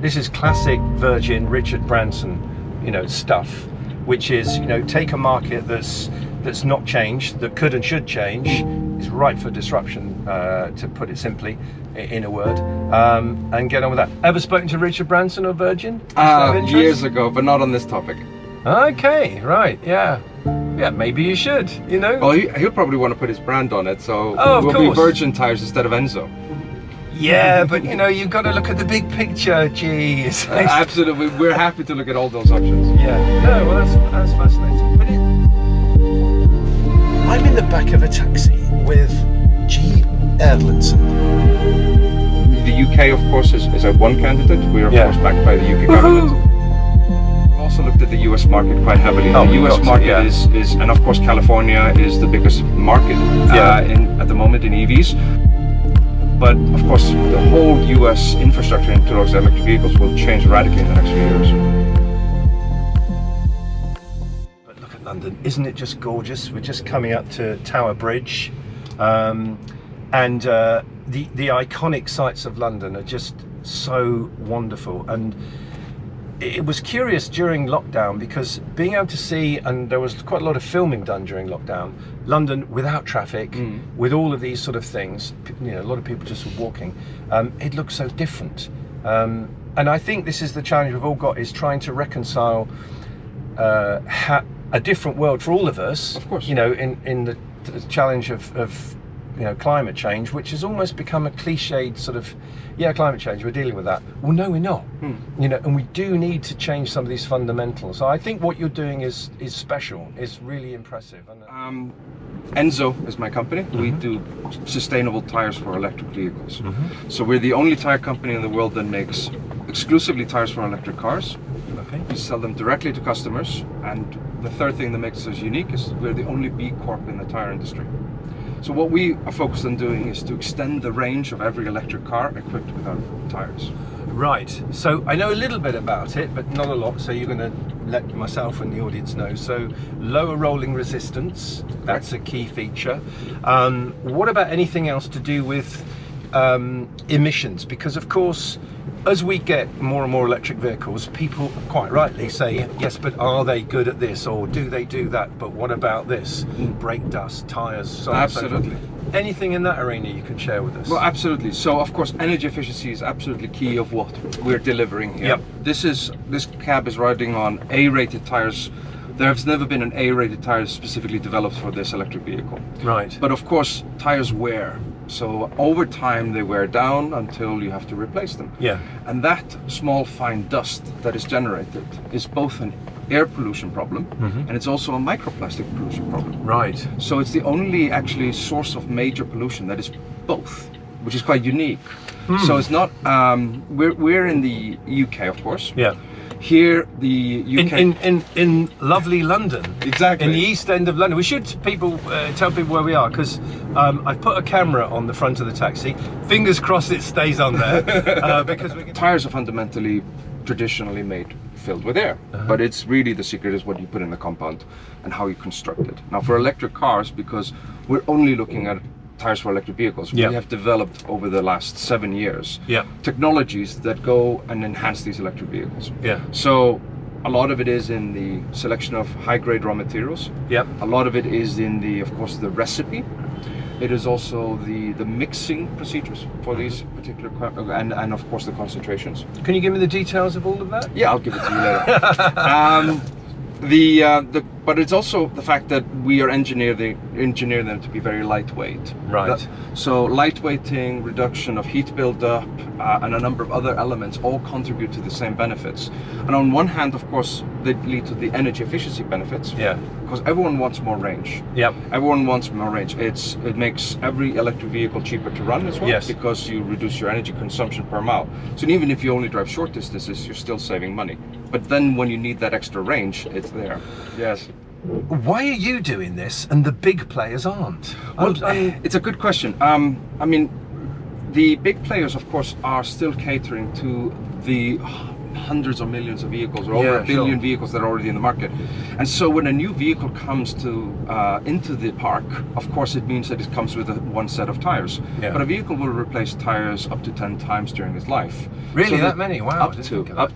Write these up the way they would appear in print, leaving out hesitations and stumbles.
This is classic Virgin Richard Branson, stuff, which is, take a market that's not changed, that could and should change, is ripe for disruption, to put it simply, in a word, and get on with that. Ever spoken to Richard Branson or Virgin? Years ago, but not on this topic. Okay, right, yeah. Yeah, maybe you should, Well, he'll probably want to put his brand on it, so of we'll course. be Virgin tires instead of ENSO. Yeah, but you've got to look at the big picture, geez. Absolutely, we're happy to look at all those options. Yeah, no, well that's fascinating. But I'm in the back of a taxi with Erlendsson. The UK, of course, is a one candidate. We are, of course, backed by the UK government. We've also looked at the US market quite heavily. The US market is, and of course, California is the biggest market at the moment in EVs. But of course, the whole US infrastructure into those electric vehicles will change radically in the next few years. But look at London, isn't it just gorgeous? We're just coming up to Tower Bridge, and the iconic sights of London are just so wonderful. And it was curious during lockdown because being able to see, and there was quite a lot of filming done during lockdown, London without traffic, with all of these sort of things, a lot of people just walking, it looks so different. And I think this is the challenge we've all got, is trying to reconcile a different world for all of us, of course, in the challenge of climate change, which has almost become a cliched sort of, climate change, we're dealing with that. Well, no, we're not. And we do need to change some of these fundamentals. So I think what you're doing is special, is really impressive. ENSO is my company. We do sustainable tires for electric vehicles. So we're the only tire company in the world that makes exclusively tires for electric cars. Okay. We sell them directly to customers, and the third thing that makes us unique is we're the only B Corp in the tire industry. So what we are focused on doing is to extend the range of every electric car equipped with our tires. Right, so I know a little bit about it, but not a lot, so you're going to let myself and the audience know. So lower rolling resistance, that's a key feature. What about anything else to do with emissions? Because of course, as we get more and more electric vehicles, people quite rightly say, yes, but are they good at this, or do they do that, but what about this? Brake dust, tyres, so on. Absolutely. So forth. Anything in that arena you can share with us? Well, absolutely. So of course, energy efficiency is absolutely key of what we're delivering here. This cab is riding on A-rated tires. There has never been an A-rated tire specifically developed for this electric vehicle. Right. But of course, tires wear. So over time they wear down until you have to replace them. Yeah. And that small fine dust that is generated is both an air pollution problem and it's also a microplastic pollution problem. Right. So it's the only actually source of major pollution that is both, which is quite unique. So it's not, we're in the UK, of course. Yeah. Here, the UK... In lovely London. Exactly. In the east end of London. We should tell people where we are, because I've put a camera on the front of the taxi. Fingers crossed it stays on there. Because tires are fundamentally traditionally made filled with air, but it's really, the secret is what you put in the compound and how you construct it. Now for electric cars, because we're only looking at tires for electric vehicles, we have developed over the last 7 years technologies that go and enhance these electric vehicles. So a lot of it is in the selection of high-grade raw materials. A lot of it is in the, of course, the recipe. It is also the mixing procedures for these particular, and of course the concentrations. Can you give me the details of all of that? Yeah, I'll give it to you later. But it's also the fact that we are engineer them to be very lightweight. Right. So lightweighting, reduction of heat buildup, and a number of other elements all contribute to the same benefits. And on one hand, of course, they lead to the energy efficiency benefits. Because everyone wants more range. Everyone wants more range. It makes every electric vehicle cheaper to run as well, because you reduce your energy consumption per mile. So even if you only drive short distances, you're still saving money. But then when you need that extra range, it's there. Yes. Why are you doing this and the big players aren't? Well, it's a good question. I mean, the big players, of course, are still catering to the hundreds of millions of vehicles, or over 1 billion vehicles that are already in the market. And so when a new vehicle comes into the park, of course it means that it comes with one set of tires. Yeah. But a vehicle will replace tires up to 10 times during its life. Really, so that many? Wow. Up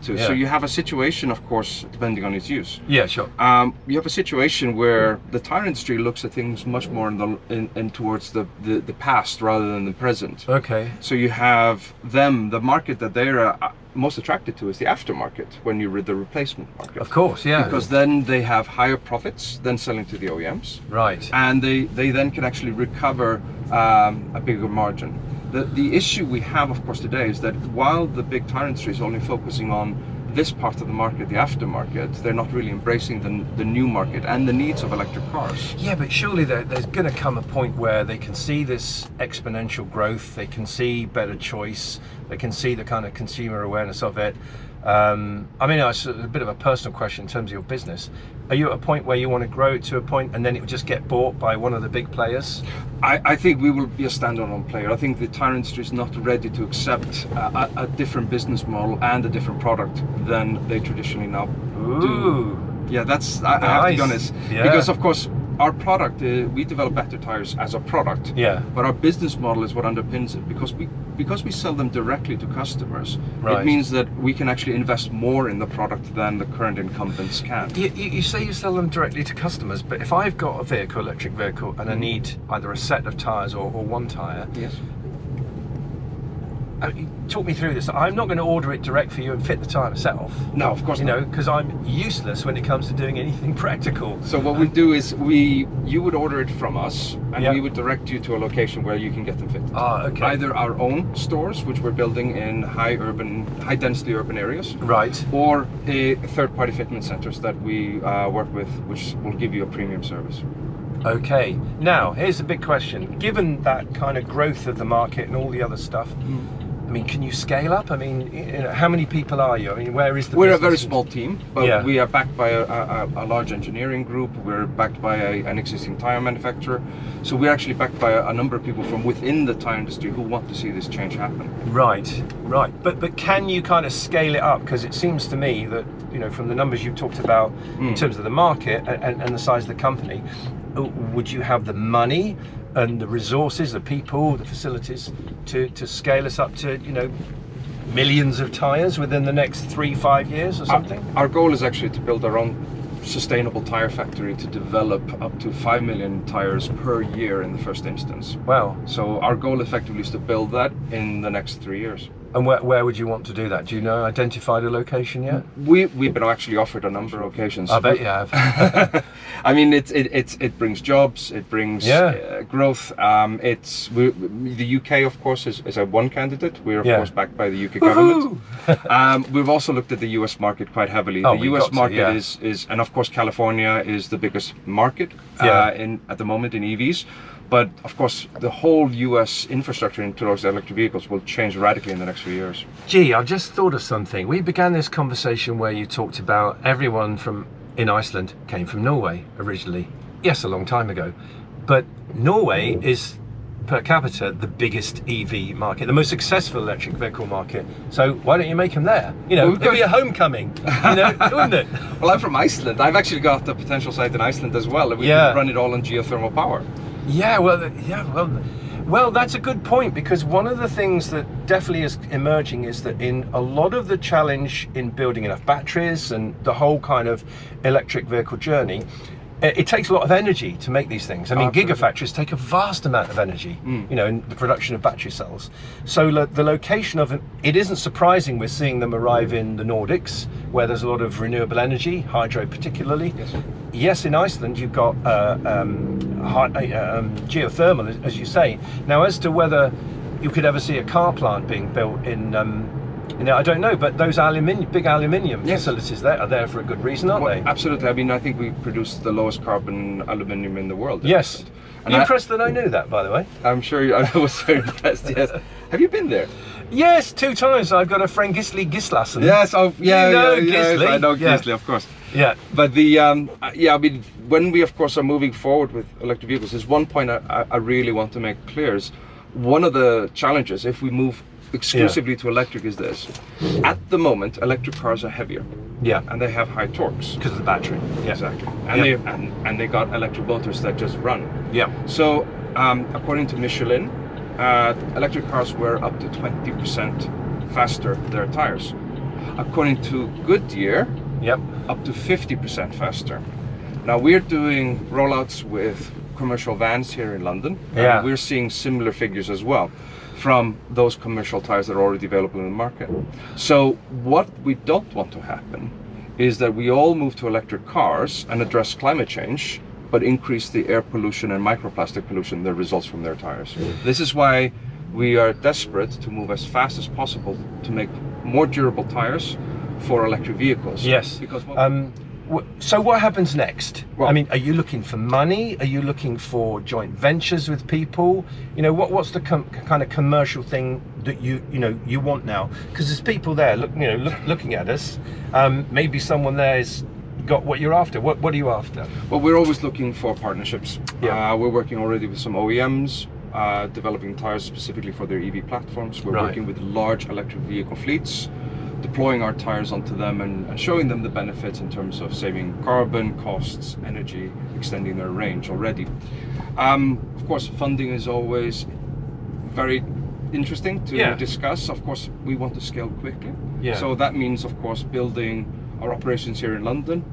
to. Yeah. So you have a situation, of course, depending on its use. Yeah, sure. You have a situation where the tire industry looks at things much more in towards the past rather than the present. Okay. So you have the market that they're most attracted to is the aftermarket, when you're the replacement market. Of course, yeah. Because then they have higher profits than selling to the OEMs. Right. And they then can actually recover a bigger margin. The issue we have, of course, today is that while the big tire industry is only focusing on this part of the market, the aftermarket, they're not really embracing the new market and the needs of electric cars. Yeah, but surely there's going to come a point where they can see this exponential growth, they can see better choice, they can see the kind of consumer awareness of it. I mean, it's a bit of a personal question in terms of your business. Are you at a point where you want to grow it to a point and then it will just get bought by one of the big players? I think we will be a standalone player. I think the tire industry is not ready to accept a different business model and a different product than they traditionally now do. Yeah, that's, I have to be honest. Yeah. Because of course, our product, we develop better tires as a product. Yeah. But our business model is what underpins it. Because we sell them directly to customers, right. It means that we can actually invest more in the product than the current incumbents can. You say you sell them directly to customers, but if I've got a vehicle, electric vehicle, and I need either a set of tires or one tire, yes. Talk me through this. I'm not going to order it direct for you and fit the tire myself. No, of course not. You know, because I'm useless when it comes to doing anything practical. So what we do is you would order it from us, and Yep. we would direct you to a location where you can get them fitted. Ah, okay. Either our own stores, which we're building in high density urban areas, Right. or a third-party fitment centers that we work with, which will give you a premium service. Okay. Now, here's the big question. Given that kind of growth of the market and all the other stuff, I mean, can you scale up? I mean, you know, how many people are you? I mean, where is the We're a business? very small team, but Yeah. we are backed by a large engineering group. We're backed by an existing tire manufacturer. So we're actually backed by a number of people from within the tire industry who want to see this change happen. Right, right. But can you kind of scale it up? Because it seems to me that, you know, from the numbers you've talked about in terms of the market and the size of the company, would you have the money and the resources, the people, the facilities to scale us up to, you know, millions of tires within the next 3-5 years or something? Our goal is actually to build our own sustainable tire factory to develop up to 5 million tires per year in the first instance. Wow. So our goal effectively is to build that in the next 3 years. And where would you want to do that? Do you know, identified a location yet? We've been actually offered a number of occasions. I bet you have. I mean, it brings jobs, it brings growth. The UK, of course, is a one candidate. We're of course backed by the UK government. We've also looked at the US market quite heavily. The US market is, and of course, California is the biggest market at the moment in EVs. But of course, the whole US infrastructure towards electric vehicles will change radically in the next few years. Gee, I've just thought of something. We began this conversation where you talked about everyone in Iceland came from Norway originally. Yes, a long time ago. But Norway is, per capita, the biggest EV market, the most successful electric vehicle market. So why don't you make them there? You know, it'd be a homecoming, you know, wouldn't it? Well, I'm from Iceland. I've actually got a potential site in Iceland as well. We can run it all on geothermal power. Well, that's a good point, because one of the things that definitely is emerging is that in a lot of the challenge in building enough batteries and the whole kind of electric vehicle journey, it takes a lot of energy to make these things. I mean, gigafactories take a vast amount of energy, you know, in the production of battery cells. So the location of it isn't surprising we're seeing them arrive in the Nordics, where there's a lot of renewable energy, hydro particularly. Yes, in Iceland you've got geothermal, as you say. Now, as to whether you could ever see a car plant being built in you know, I don't know, but those big aluminium facilities there are there for a good reason, aren't they? Absolutely. I mean, I think we produce the lowest carbon aluminium in the world. Yes. And you're impressed that I knew that, by the way? I'm sure I was very impressed, yes. Have you been there? Yes, 2 times. I've got a friend, Gisli Gislason. Yes, Gisli. I know Gisli, of course. Yeah. But I mean, when we, of course, are moving forward with electric vehicles, there's one point I really want to make clear is one of the challenges, if we move exclusively to electric is this. At the moment, electric cars are heavier. Yeah. And they have high torques. Because of the battery. Yeah. Exactly. And they got electric motors that just run. Yeah. So according to Michelin, electric cars were up to 20% faster their tires. According to Goodyear, Yep. up to 50% faster. Now we're doing rollouts with commercial vans here in London. Yeah. And we're seeing similar figures as well from those commercial tires that are already available in the market. So what we don't want to happen is that we all move to electric cars and address climate change, but increase the air pollution and microplastic pollution that results from their tires. This is why we are desperate to move as fast as possible to make more durable tires for electric vehicles. Yes. Because so what happens next? Well- I mean, are you looking for money? Are you looking for joint ventures with people? You know, what's the kind of commercial thing that you want now? Because there's people there, looking at us. Maybe someone there's got what you're after. What are you after? Well, we're always looking for partnerships. Yeah. We're working already with some OEMs, developing tires specifically for their EV platforms. We're Right. working with large electric vehicle fleets, deploying our tires onto them and showing them the benefits in terms of saving carbon, costs, energy, extending their range already. Of course, funding is always very interesting to discuss. Of course, we want to scale quickly. Yeah. So that means, of course, building our operations here in London.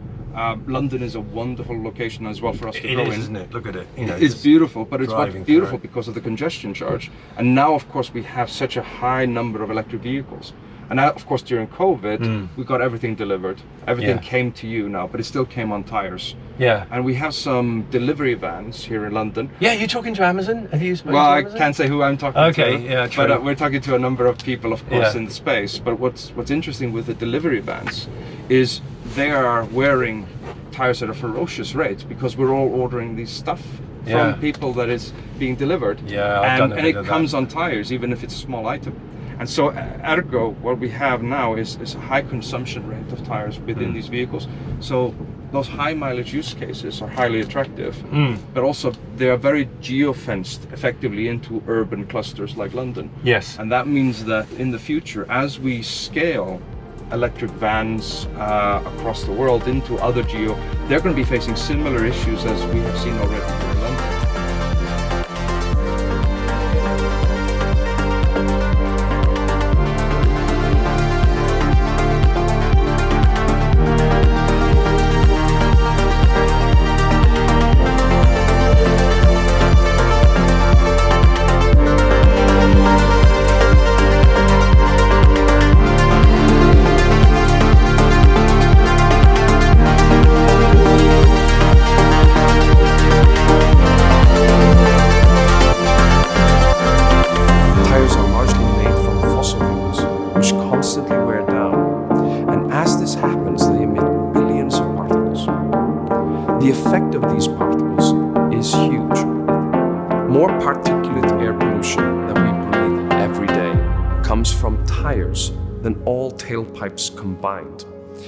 London is a wonderful location as well for us to go in. It is, isn't it? Look at it. You know, It's beautiful, but it's driving beautiful through it. because of the congestion charge. And now, of course, we have such a high number of electric vehicles. And now, of course, during COVID, we got everything delivered. Everything came to you now, but it still came on tires. Yeah. And we have some delivery vans here in London. Yeah, you're talking to Amazon? Have you spoken Well, to I Amazon? can't say who I'm talking to. Okay, yeah, true. But we're talking to a number of people, of course, Yeah. in the space. But what's interesting with the delivery vans is they are wearing tires at a ferocious rate because we're all ordering this stuff Yeah. from people that is being delivered. Yeah, I've done a and bit it of that. comes on tires, even if it's a small item. And so, ergo, what we have now is a high consumption rate of tires within these vehicles. So those high mileage use cases are highly attractive, but also they are very geo-fenced effectively into urban clusters like London. Yes. And that means that in the future, as we scale electric vans across the world into other they're going to be facing similar issues as we have seen already here in London. Tires are largely made from fossil fuels, which constantly wear down, and as this happens, they emit billions of particles. The effect of these particles is huge. More particulate air pollution that we breathe every day comes from tires than all tailpipes combined.